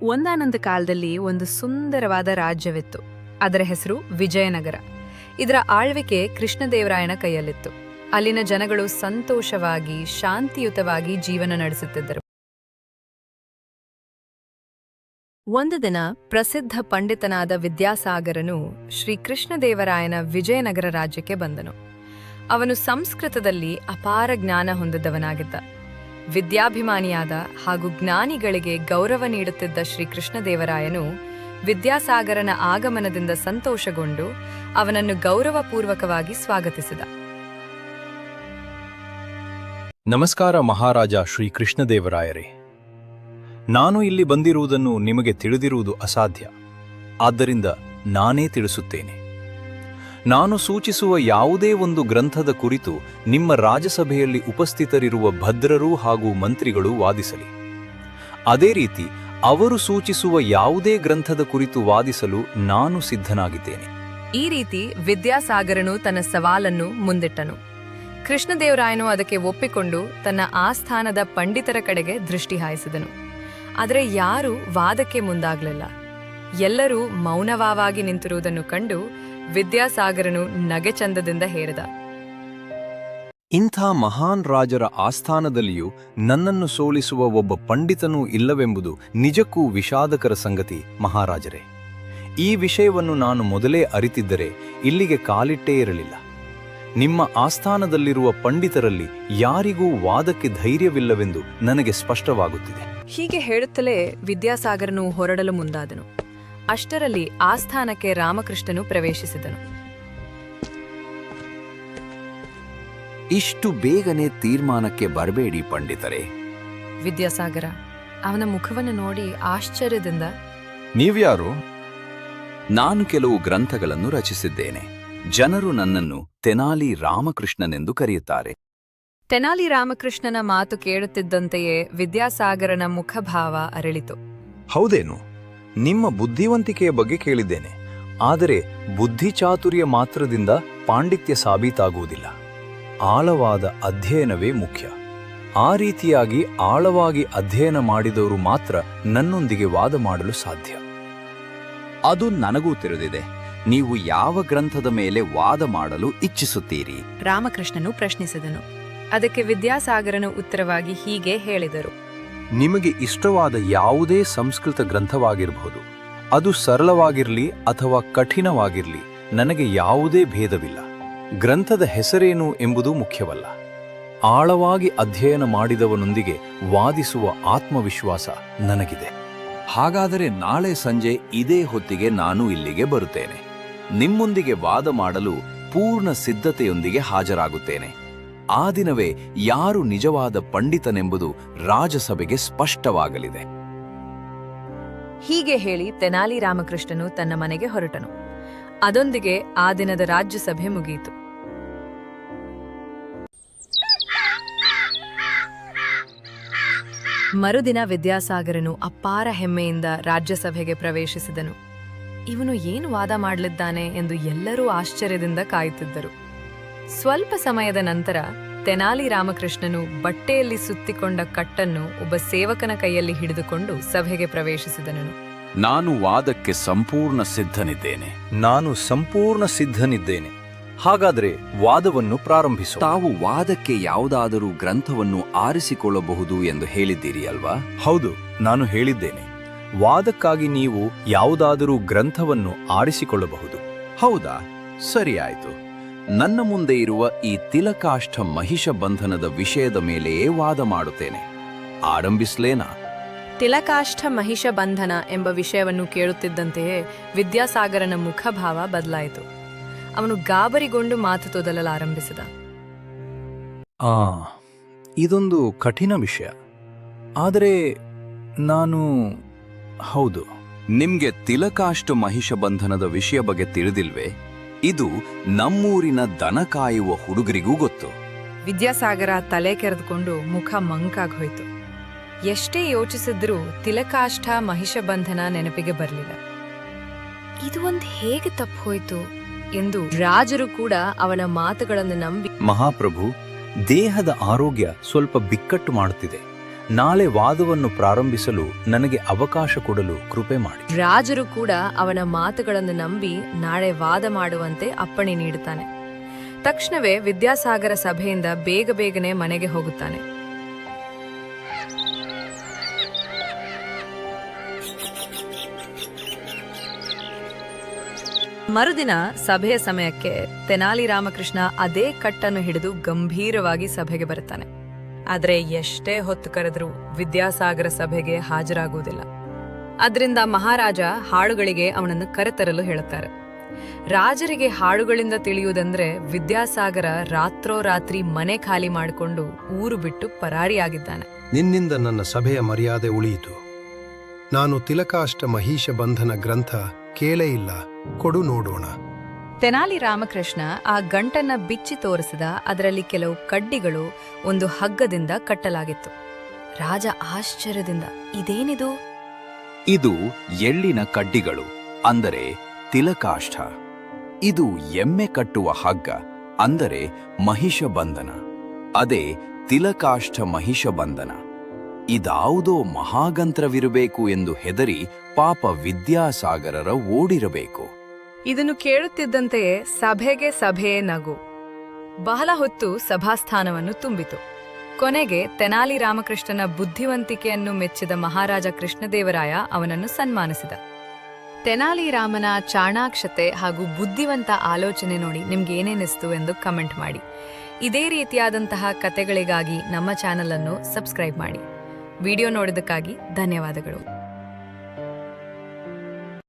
ಒಂದಾನೊಂದು ಕಾಲದಲ್ಲಿ ಒಂದು ಸುಂದರವಾದ ರಾಜ್ಯವಿತ್ತು. ಅದರ ಹೆಸರು ವಿಜಯನಗರ. ಇದರ ಆಳ್ವಿಕೆ ಕೃಷ್ಣದೇವರಾಯನ ಕೈಯಲ್ಲಿತ್ತು. ಅಲ್ಲಿನ ಜನಗಳು ಸಂತೋಷವಾಗಿ ಶಾಂತಿಯುತವಾಗಿ ಜೀವನ ನಡೆಸುತ್ತಿದ್ದರು. ಒಂದು ದಿನ ಪ್ರಸಿದ್ಧ ಪಂಡಿತನಾದ ವಿದ್ಯಾಸಾಗರನು ಶ್ರೀ ಕೃಷ್ಣದೇವರಾಯನ ವಿಜಯನಗರ ರಾಜ್ಯಕ್ಕೆ ಬಂದನು. ಅವನು ಸಂಸ್ಕೃತದಲ್ಲಿ ಅಪಾರ ಜ್ಞಾನ ಹೊಂದಿದ್ದವನಾಗಿದ್ದ. ವಿದ್ಯಾಭಿಮಾನಿಯಾದ ಹಾಗೂ ಜ್ಞಾನಿಗಳಿಗೆ ಗೌರವ ನೀಡುತ್ತಿದ್ದ ಶ್ರೀ ಕೃಷ್ಣದೇವರಾಯನು ವಿದ್ಯಾಸಾಗರನ ಆಗಮನದಿಂದ ಸಂತೋಷಗೊಂಡು ಅವನನ್ನು ಗೌರವಪೂರ್ವಕವಾಗಿ ಸ್ವಾಗತಿಸಿದ. ನಮಸ್ಕಾರ ಮಹಾರಾಜ ಶ್ರೀ ಕೃಷ್ಣದೇವರಾಯರೇ. ನಾನು ಇಲ್ಲಿ ಬಂದಿರುವುದನ್ನು ನಿಮಗೆ ತಿಳಿದಿರುವುದು ಅಸಾಧ್ಯ. ಆದ್ದರಿಂದ ನಾನೇ ತಿಳಿಸುತ್ತೇನೆ. ನಾನು ಸೂಚಿಸುವ ಯಾವುದೇ ಒಂದು ಗ್ರಂಥದ ಕುರಿತು ನಿಮ್ಮ ರಾಜಸಭೆಯಲ್ಲಿ ಉಪಸ್ಥಿತರಿರುವ ಭದ್ರರು ಹಾಗೂ ಮಂತ್ರಿಗಳು ವಾದಿಸಲಿ. ಅದೇ ರೀತಿ ಅವರು ಸೂಚಿಸುವ ಯಾವುದೇ ಗ್ರಂಥದ ಕುರಿತು ವಾದಿಸಲು ನಾನು ಸಿದ್ಧನಾಗಿದ್ದೇನೆ. ಈ ರೀತಿ ವಿದ್ಯಾಸಾಗರನು ತನ್ನ ಸವಾಲನ್ನು ಮುಂದಿಟ್ಟನು. ಕೃಷ್ಣದೇವರಾಯನು ಅದಕ್ಕೆ ಒಪ್ಪಿಕೊಂಡು ತನ್ನ ಆಸ್ಥಾನದ ಪಂಡಿತರ ಕಡೆಗೆ ದೃಷ್ಟಿ ಹಾಯಿಸಿದನು. ಆದರೆ ಯಾರೂ ವಾದಕ್ಕೆ ಮುಂದಾಗಲಿಲ್ಲ. ಎಲ್ಲರೂ ಮೌನವಾಗಿ ನಿಂತಿರುವುದನ್ನು ಕಂಡು ವಿದ್ಯಾಸಾಗರನು ನಗೆಚಂದದಿಂದ ಹೇಳಿದ, ಇಂಥ ಮಹಾನ್ ರಾಜರ ಆಸ್ಥಾನದಲ್ಲಿಯೂ ನನ್ನನ್ನು ಸೋಲಿಸುವ ಒಬ್ಬ ಪಂಡಿತನೂ ಇಲ್ಲವೆಂಬುದು ನಿಜಕ್ಕೂ ವಿಷಾದಕರ ಸಂಗತಿ ಮಹಾರಾಜರೇ. ಈ ವಿಷಯವನ್ನು ನಾನು ಮೊದಲೇ ಅರಿತಿದ್ದರೆ ಇಲ್ಲಿಗೆ ಕಾಲಿಟ್ಟೇ ಇರಲಿಲ್ಲ. ನಿಮ್ಮ ಆಸ್ಥಾನದಲ್ಲಿರುವ ಪಂಡಿತರಲ್ಲಿ ಯಾರಿಗೂ ವಾದಕ್ಕೆ ಧೈರ್ಯವಿಲ್ಲವೆಂದು ನನಗೆ ಸ್ಪಷ್ಟವಾಗುತ್ತಿದೆ. ಹೀಗೆ ಹೇಳುತ್ತಲೇ ವಿದ್ಯಾಸಾಗರನು ಹೊರಡಲು ಮುಂದಾದನು. ಅಷ್ಟರಲ್ಲಿ ಆಸ್ಥಾನಕ್ಕೆ ರಾಮಕೃಷ್ಣನು ಪ್ರವೇಶಿಸಿದನು. ಇಷ್ಟು ಬೇಗನೆ ತೀರ್ಮಾನಕ್ಕೆ ಬರಬೇಡಿ ಪಂಡಿತರೇ. ವಿದ್ಯಾಸಾಗರ ಅವನ ಮುಖವನ್ನು ನೋಡಿ ಆಶ್ಚರ್ಯದಿಂದ, ನೀವ್ಯಾರು? ನಾನು ಕೆಲವು ಗ್ರಂಥಗಳನ್ನು ರಚಿಸಿದ್ದೇನೆ. ಜನರು ನನ್ನನ್ನು ತೆನಾಲಿ ರಾಮಕೃಷ್ಣನೆಂದು ಕರೆಯುತ್ತಾರೆ. ತೆನಾಲಿ ರಾಮಕೃಷ್ಣನ ಮಾತು ಕೇಳುತ್ತಿದ್ದಂತೆಯೇ ವಿದ್ಯಾಸಾಗರನ ಮುಖಭಾವ ಅರಳಿತು. ಹೌದೇನು? ನಿಮ್ಮ ಬುದ್ಧಿವಂತಿಕೆಯ ಬಗ್ಗೆ ಕೇಳಿದ್ದೇನೆ. ಆದರೆ ಬುದ್ಧಿಚಾತುರ್ಯ ಮಾತ್ರದಿಂದ ಪಾಂಡಿತ್ಯ ಸಾಬೀತಾಗುವುದಿಲ್ಲ. ಆಳವಾದ ಅಧ್ಯಯನವೇ ಮುಖ್ಯ. ಆ ರೀತಿಯಾಗಿ ಆಳವಾಗಿ ಅಧ್ಯಯನ ಮಾಡಿದವರು ಮಾತ್ರ ನನ್ನೊಂದಿಗೆ ವಾದ ಮಾಡಲು ಸಾಧ್ಯ. ಅದು ನನಗೂ ತಿಳಿದಿದೆ. ನೀವು ಯಾವ ಗ್ರಂಥದ ಮೇಲೆ ವಾದ ಮಾಡಲು ಇಚ್ಛಿಸುತ್ತೀರಿ? ರಾಮಕೃಷ್ಣನು ಪ್ರಶ್ನಿಸಿದನು. ಅದಕ್ಕೆ ವಿದ್ಯಾಸಾಗರನು ಉತ್ತರವಾಗಿ ಹೀಗೆ ಹೇಳಿದರು. ನಿಮಗೆ ಇಷ್ಟವಾದ ಯಾವುದೇ ಸಂಸ್ಕೃತ ಗ್ರಂಥವಾಗಿರಬಹುದು. ಅದು ಸರಳವಾಗಿರಲಿ ಅಥವಾ ಕಠಿಣವಾಗಿರಲಿ, ನನಗೆ ಯಾವುದೇ ಭೇದವಿಲ್ಲ. ಗ್ರಂಥದ ಹೆಸರೇನು ಎಂಬುದು ಮುಖ್ಯವಲ್ಲ. ಆಳವಾಗಿ ಅಧ್ಯಯನ ಮಾಡಿದವನೊಂದಿಗೆ ವಾದಿಸುವ ಆತ್ಮವಿಶ್ವಾಸ ನನಗಿದೆ. ಹಾಗಾದರೆ ನಾಳೆ ಸಂಜೆ ಇದೇ ಹೊತ್ತಿಗೆ ನಾನು ಇಲ್ಲಿಗೆ ಬರುತ್ತೇನೆ. ನಿಮ್ಮೊಂದಿಗೆ ವಾದ ಮಾಡಲು ಪೂರ್ಣ ಸಿದ್ಧತೆಯೊಂದಿಗೆ ಹಾಜರಾಗುತ್ತೇನೆ. ಆ ದಿನವೇ ಯಾರು ನಿಜವಾದ ಪಂಡಿತನೆಂಬುದು ರಾಜಸಭೆಗೆ ಸ್ಪಷ್ಟವಾಗಲಿದೆ. ಹೀಗೆ ಹೇಳಿ ತೆನಾಲಿ ರಾಮಕೃಷ್ಣನು ತನ್ನ ಮನೆಗೆ ಹೊರಟನು. ಅದೊಂದಿಗೆ ಆ ದಿನದ ರಾಜ್ಯಸಭೆ ಮುಗಿಯಿತು. ಮರುದಿನ ವಿದ್ಯಾಸಾಗರನು ಅಪಾರ ಹೆಮ್ಮೆಯಿಂದ ರಾಜ್ಯಸಭೆಗೆ ಪ್ರವೇಶಿಸಿದನು. ಇವನು ಏನು ವಾದ ಮಾಡಲಿದ್ದಾನೆ ಎಂದು ಎಲ್ಲರೂ ಆಶ್ಚರ್ಯದಿಂದ ಕಾಯುತ್ತಿದ್ದರು. ಸ್ವಲ್ಪ ಸಮಯದ ನಂತರ ತೆನಾಲಿ ರಾಮಕೃಷ್ಣನು ಬಟ್ಟೆಯಲ್ಲಿ ಸುತ್ತಿಕೊಂಡ ಕಟ್ಟನ್ನು ಒಬ್ಬ ಸೇವಕನ ಕೈಯಲ್ಲಿ ಹಿಡಿದುಕೊಂಡು ಸಭೆಗೆ ಪ್ರವೇಶಿಸಿದನು. ನಾನು ವಾದಕ್ಕೆ ಸಂಪೂರ್ಣ ಸಿದ್ಧನಿದ್ದೇನೆ. ನಾನು ಸಂಪೂರ್ಣ ಸಿದ್ಧನಿದ್ದೇನೆ. ಹಾಗಾದರೆ ವಾದವನ್ನು ಪ್ರಾರಂಭಿಸು. ತಾವು ವಾದಕ್ಕೆ ಯಾವುದಾದರೂ ಗ್ರಂಥವನ್ನು ಆರಿಸಿಕೊಳ್ಳಬಹುದು ಎಂದು ಹೇಳಿದ್ದೀರಿ ಅಲ್ವಾ? ಹೌದು, ನಾನು ಹೇಳಿದ್ದೇನೆ. ವಾದಕ್ಕಾಗಿ ನೀವು ಯಾವುದಾದರೂ ಗ್ರಂಥವನ್ನು ಆರಿಸಿಕೊಳ್ಳಬಹುದು. ಹೌದಾ? ಸರಿಯಾಯಿತು. ನನ್ನ ಮುಂದೆ ಇರುವ ಈ ತಿಲಕಾಷ್ಠ ಮಹಿಷ ಬಂಧನದ ವಿಷಯದ ಮೇಲೆಯೇ ವಾದ ಮಾಡುತ್ತೇನೆ. ಆರಂಭಿಸ್ಲೇನಾ? ತಿಲಕಾಷ್ಠ ಮಹಿಷ ಬಂಧನ ಎಂಬ ವಿಷಯವನ್ನು ಕೇಳುತ್ತಿದ್ದಂತೆಯೇ ವಿದ್ಯಾಸಾಗರನ ಮುಖಭಾವ ಬದಲಾಯಿತು. ಅವನು ಗಾಬರಿಗೊಂಡು ಮಾತು ತೊದಲಲಾರಂಭಿಸಿದ. ಇದೊಂದು ಕಠಿಣ ವಿಷಯ. ಆದರೆ ಹೌದು. ನಿಮ್ಗೆ ತಿಲಕಾಷ್ಠ ಮಹಿಷ ಬಂಧನದ ವಿಷಯ ಬಗ್ಗೆ ತಿಳಿದಿಲ್ವೇ? ಇದು ನಮ್ಮೂರಿನ ದನ ಕಾಯುವ ಹುಡುಗರಿಗೂ ಗೊತ್ತು. ವಿದ್ಯಾಸಾಗರ ತಲೆ ಕೆರೆದುಕೊಂಡು ಮುಖ ಮಂಕಾಗೋಯ್ತು. ಎಷ್ಟೇ ಯೋಚಿಸಿದ್ರೂ ತಿಲಕಾಷ್ಠ ಮಹಿಷ ಬಂಧನ ನೆನಪಿಗೆ ಬರಲಿಲ್ಲ. ಇದು ಒಂದು ಹೇಗೆ ತಪ್ಪು ಹೋಯ್ತು ಎಂದು ರಾಜರು ಕೂಡ ಅವನ ಮಾತುಗಳನ್ನು ನಂಬಿ, ಮಹಾಪ್ರಭು, ದೇಹದ ಆರೋಗ್ಯ ಸ್ವಲ್ಪ ಬಿಕ್ಕಟ್ಟು ಮಾಡುತ್ತಿದೆ. ನಾಳೆ ವಾದವನ್ನು ಪ್ರಾರಂಭಿಸಲು ನನಗೆ ಅವಕಾಶ ಕೊಡಲು ಕೃಪೆ ಮಾಡಿ. ರಾಜರು ಕೂಡ ಅವನ ಮಾತುಗಳನ್ನು ನಂಬಿ ನಾಳೆ ವಾದ ಮಾಡುವಂತೆ ಅಪ್ಪಣೆ ನೀಡುತ್ತಾನೆ. ತಕ್ಷಣವೇ ವಿದ್ಯಾಸಾಗರ ಸಭೆಯಿಂದ ಬೇಗನೆ ಮನೆಗೆ ಹೋಗುತ್ತಾನೆ. ಮರುದಿನ ಸಭೆಯ ಸಮಯಕ್ಕೆ ತೆನಾಲಿ ರಾಮಕೃಷ್ಣ ಅದೇ ಕಟ್ಟನ್ನು ಹಿಡಿದು ಗಂಭೀರವಾಗಿ ಸಭೆಗೆ ಬರುತ್ತಾನೆ. ಆದರೆ ಎಷ್ಟೇ ಹೊತ್ತು ಕರೆದರೂ ವಿದ್ಯಾಸಾಗರ ಸಭೆಗೆ ಹಾಜರಾಗುವುದಿಲ್ಲ. ಅದರಿಂದ ಮಹಾರಾಜ ಹಾಡುಗಳಿಗೆ ಅವನನ್ನು ಕರೆತರಲು ಹೇಳುತ್ತಾರೆ. ರಾಜರಿಗೆ ಹಾಡುಗಳಿಂದ ತಿಳಿಯುವುದಂದ್ರೆ ವಿದ್ಯಾಸಾಗರ ರಾತ್ರೋರಾತ್ರಿ ಮನೆ ಖಾಲಿ ಮಾಡಿಕೊಂಡು ಊರು ಬಿಟ್ಟು ಪರಾರಿಯಾಗಿದ್ದಾನೆ. ನಿನ್ನಿಂದ ನನ್ನ ಸಭೆಯ ಮರ್ಯಾದೆ ಉಳಿಯಿತು. ನಾನು ತಿಲಕಾಷ್ಟ ಮಹಿಷ ಬಂಧನ ಗ್ರಂಥ ಕೇಳೇ ಇಲ್ಲ, ಕೊಡು ನೋಡೋಣ. ತೆನಾಲಿ ರಾಮಕೃಷ್ಣ ಆ ಗಂಟನ್ನ ಬಿಚ್ಚಿ ತೋರಿಸಿದ. ಅದರಲ್ಲಿ ಕೆಲವು ಕಡ್ಡಿಗಳು ಒಂದು ಹಗ್ಗದಿಂದ ಕಟ್ಟಲಾಗಿತ್ತು. ರಾಜ ಆಶ್ಚರ್ಯದಿಂದ, ಇದೇನಿದು? ಇದು ಎಳ್ಳಿನ ಕಡ್ಡಿಗಳು, ಅಂದರೆ ತಿಲಕಾಷ್ಠ. ಇದು ಎಮ್ಮೆ ಕಟ್ಟುವ ಹಗ್ಗ, ಅಂದರೆ ಮಹಿಷ ಬಂಧನ. ಅದೇ ತಿಲಕಾಷ್ಠ ಮಹಿಷ ಬಂಧನ. ಇದಾವುದೋ ಮಹಾಗಂತ್ರವಿರಬೇಕು ಎಂದು ಹೆದರಿ ಪಾಪ ವಿದ್ಯಾಸಾಗರರ ಓಡಿರಬೇಕು. ಇದನ್ನು ಕೇಳುತ್ತಿದ್ದಂತೆಯೇ ಸಭೆಯೇ ನಗು. ಬಹಳ ಹೊತ್ತು ಸಭಾಸ್ಥಾನವನ್ನು ತುಂಬಿತು. ಕೊನೆಗೆ ತೆನಾಲಿ ರಾಮಕೃಷ್ಣನ ಬುದ್ಧಿವಂತಿಕೆಯನ್ನು ಮೆಚ್ಚಿದ ಮಹಾರಾಜ ಕೃಷ್ಣದೇವರಾಯ ಅವನನ್ನು ಸನ್ಮಾನಿಸಿದ. ತೆನಾಲಿ ರಾಮನ ಚಾಣಾಕ್ಷತೆ ಹಾಗೂ ಬುದ್ಧಿವಂತ ಆಲೋಚನೆ ನೋಡಿ ನಿಮ್ಗೆ ಏನೇನಿಸ್ತು ಎಂದು ಕಮೆಂಟ್ ಮಾಡಿ. ಇದೇ ರೀತಿಯಾದಂತಹ ಕತೆಗಳಿಗಾಗಿ ನಮ್ಮ ಚಾನೆಲ್ ಅನ್ನು ಸಬ್ಸ್ಕ್ರೈಬ್ ಮಾಡಿ. ವಿಡಿಯೋ ನೋಡಿದ್ದಕ್ಕಾಗಿ ಧನ್ಯವಾದಗಳು.